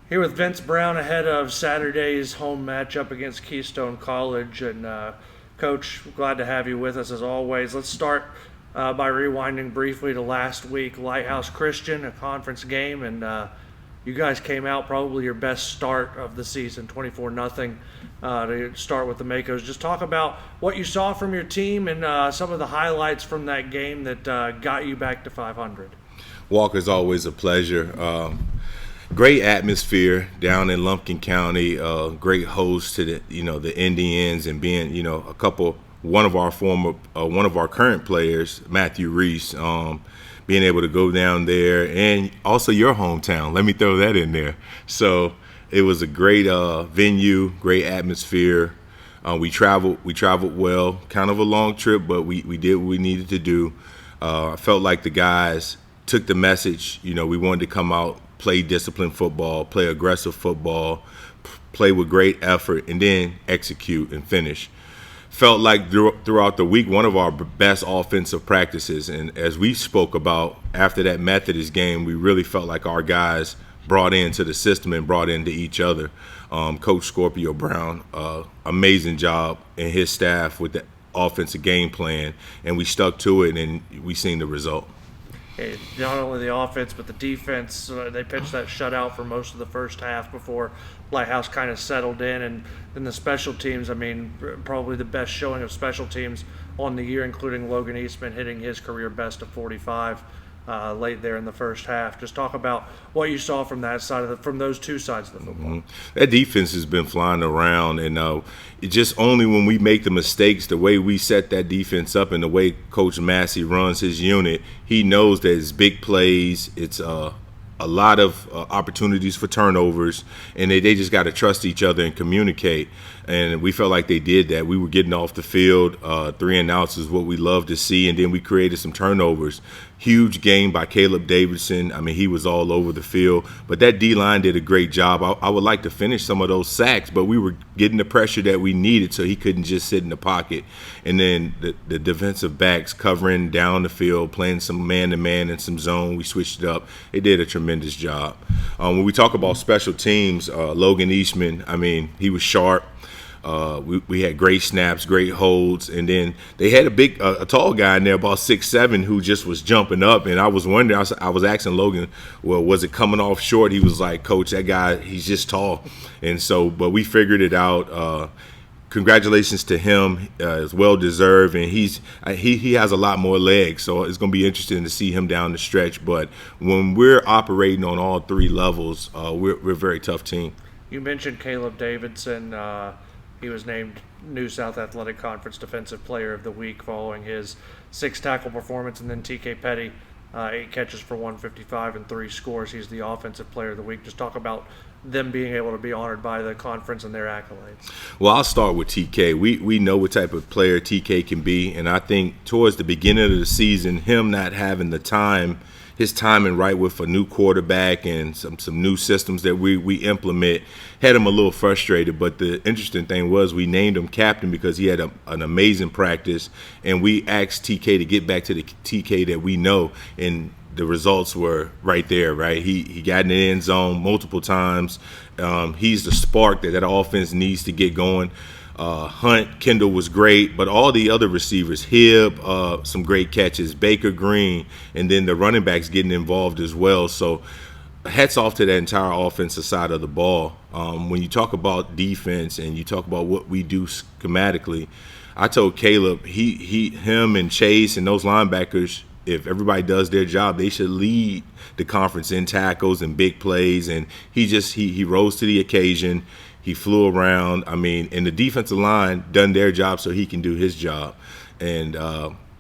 Here with Vince Brown ahead of Saturday's home matchup against Keystone College. And Coach, glad to have you with us as always. Let's start by rewinding briefly to last week, Lighthouse Christian, a conference game, and you guys came out probably your best start of the season, 24-0 to start with the Makos. Just talk about what you saw from your team and some of the highlights from that game that got you back to 500. Walker's always a pleasure. Great atmosphere down in Lumpkin County. Great host to the Indians, and being one of our current players, Matthew Reese, being able to go down there, and also your hometown. Let me throw that in there. So it was a great venue, great atmosphere. We traveled well, kind of a long trip, but we did what we needed to do. I felt like the guys took the message. We wanted to come out, play disciplined football, play aggressive football, play with great effort, and then execute and finish. Felt like throughout the week, one of our best offensive practices. And as we spoke about after that Methodist game, we really felt like our guys brought into the system and brought into each other. Coach Scorpio Brown, amazing job, and his staff with the offensive game plan. And we stuck to it, and we seen the result. Not only the offense, but the defense. They pitched that shutout for most of the first half before Lighthouse kind of settled in. And then the special teams, probably the best showing of special teams on the year, including Logan Eastman hitting his career best of 45 late there in the first half. Just talk about what you saw from that side from those two sides of the football. Mm-hmm. That defense has been flying around, and it just only when we make the mistakes, the way we set that defense up and the way Coach Massey runs his unit, he knows that it's big plays, it's a lot of opportunities for turnovers, and they just got to trust each other and communicate. And we felt like they did that. We were getting off the field. 3 and outs is what we love to see, and then we created some turnovers. Huge game by Caleb Davidson. He was all over the field. But that D-line did a great job. I would like to finish some of those sacks, but we were getting the pressure that we needed, so he couldn't just sit in the pocket. And then the defensive backs covering down the field, playing some man-to-man and some zone. We switched it up. They did a tremendous job. When we talk about special teams, Logan Eastman, he was sharp. We had great snaps, great holds, and then they had a tall guy in there, about 6'7", who just was jumping up. And I was wondering, I was asking Logan, well, was it coming off short? He was like, Coach, that guy, he's just tall. And so, but we figured it out. Congratulations to him. It's well deserved, and he has a lot more legs, so it's going to be interesting to see him down the stretch. But when we're operating on all 3 levels, we're a very tough team. You mentioned Caleb Davidson. He was named New South Athletic Conference Defensive Player of the Week following his 6-tackle performance, and then TK Petty, 8 catches for 155 and 3 scores. He's the Offensive Player of the Week. Just talk about them being able to be honored by the conference and their accolades. Well, I'll start with TK. We know what type of player TK can be, and I think towards the beginning of the season, him not having his timing right with a new quarterback and some new systems that we implement had him a little frustrated. But the interesting thing was we named him captain because he had an amazing practice, and we asked TK to get back to the TK that we know, and the results were right there, right? He got in the end zone multiple times. He's the spark that offense needs to get going. Hunt, Kendall was great, but all the other receivers, Hibb, some great catches, Baker Green, and then the running backs getting involved as well. So hats off to that entire offensive side of the ball. When you talk about defense and you talk about what we do schematically, I told Caleb, him and Chase and those linebackers, if everybody does their job, they should lead the conference in tackles and big plays. And he rose to the occasion. He flew around. And the defensive line done their job so he can do his job. And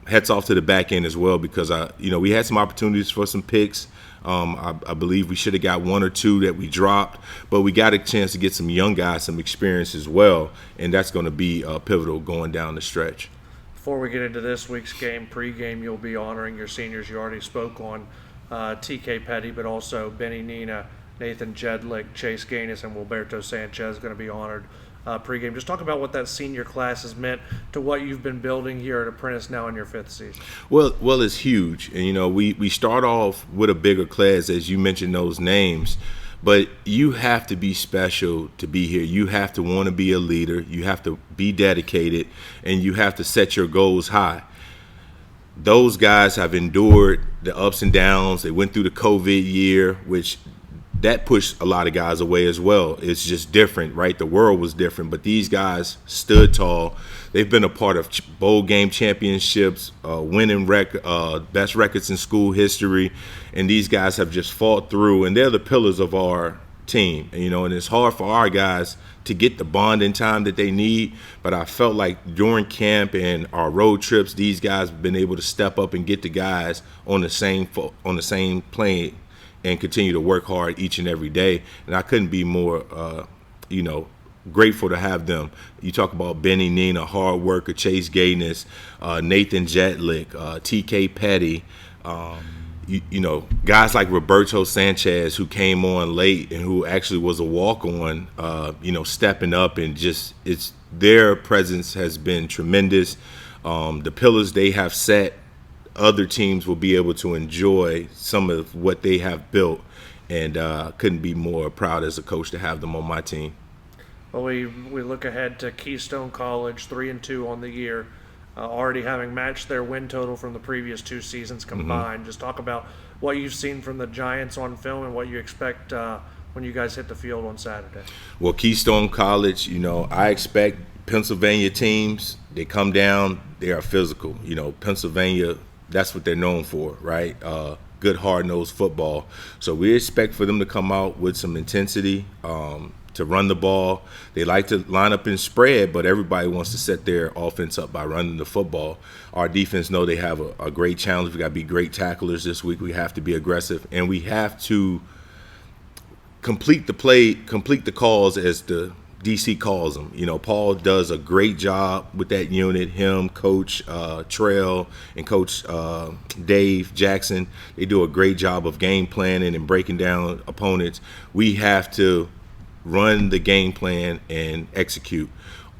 hats off to the back end as well, because we had some opportunities for some picks. I believe we should have got 1 or 2 that we dropped, but we got a chance to get some young guys some experience as well, and that's going to be pivotal going down the stretch. Before we get into this week's game, pregame, you'll be honoring your seniors. You already spoke on TK Petty, but also Benny Nina, Nathan Jedlick, Chase Gaines, and Wilberto Sanchez going to be honored pregame. Just talk about what that senior class has meant to what you've been building here at Apprentice now in your 5th season. Well, it's huge. And, we start off with a bigger class, as you mentioned those names. But you have to be special to be here. You have to want to be a leader. You have to be dedicated, and you have to set your goals high. Those guys have endured the ups and downs. They went through the COVID year, which that pushed a lot of guys away as well. It's just different, right? The world was different, but these guys stood tall. They've been a part of bowl game championships, winning best records in school history, and these guys have just fought through, and they're the pillars of our team. And it's hard for our guys to get the bonding time that they need, but I felt like during camp and our road trips, these guys have been able to step up and get the guys on the same plane and continue to work hard each and every day. And I couldn't be more, grateful to have them. You talk about Benny Nina, hard worker, Chase Gayness, Nathan Jetlick, TK Petty, guys like Roberto Sanchez, who came on late and who actually was a walk-on, stepping up, and just their presence has been tremendous. The pillars they have set, other teams will be able to enjoy some of what they have built, and couldn't be more proud as a coach to have them on my team. Well, we look ahead to Keystone College, 3-2 on the year, already having matched their win total from the previous 2 seasons combined. Mm-hmm. Just talk about what you've seen from the Giants on film and what you expect when you guys hit the field on Saturday. Well, Keystone College, I expect Pennsylvania teams, they come down, they are physical. Pennsylvania, that's what they're known for, right? Good hard-nosed football. So we expect for them to come out with some intensity, to run the ball. They like to line up and spread, but everybody wants to set their offense up by running the football. Our defense know they have a great challenge. We got to be great tacklers this week. We have to be aggressive, and we have to complete the calls as the DC calls them. Paul does a great job with that unit. Him, Coach Trail, and Coach Dave Jackson, they do a great job of game planning and breaking down opponents. We have to run the game plan and execute.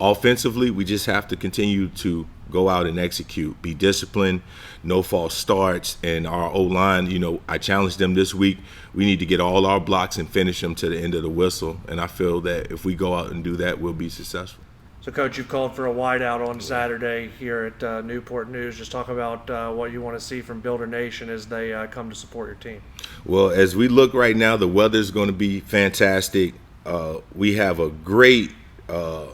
Offensively, we just have to continue to go out and execute, be disciplined, no false starts. And our O-line, I challenged them this week. We need to get all our blocks and finish them to the end of the whistle. And I feel that if we go out and do that, we'll be successful. So, Coach, you've called for a wideout on Saturday here at Newport News. Just talk about what you want to see from Builder Nation as they come to support your team. Well, as we look right now, the weather's going to be fantastic. We have a great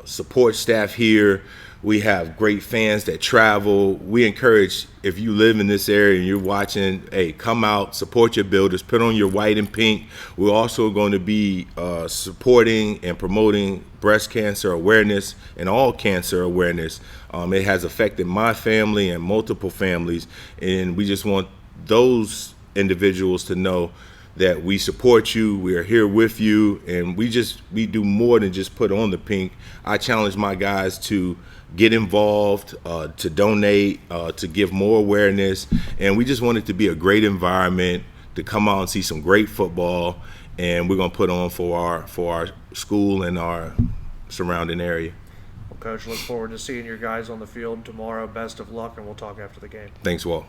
support staff here. We have great fans that travel. We encourage, if you live in this area and you're watching, hey, come out, support your builders, put on your white and pink. We're also going to be supporting and promoting breast cancer awareness and all cancer awareness. It has affected my family and multiple families, and we just want those individuals to know that we support you, we are here with you, and we do more than just put on the pink. I challenge my guys to get involved, to donate, to give more awareness, and we just want it to be a great environment to come out and see some great football, and we're going to put on for our school and our surrounding area. Well, Coach, look forward to seeing your guys on the field tomorrow. Best of luck, and we'll talk after the game. Thanks, Walt.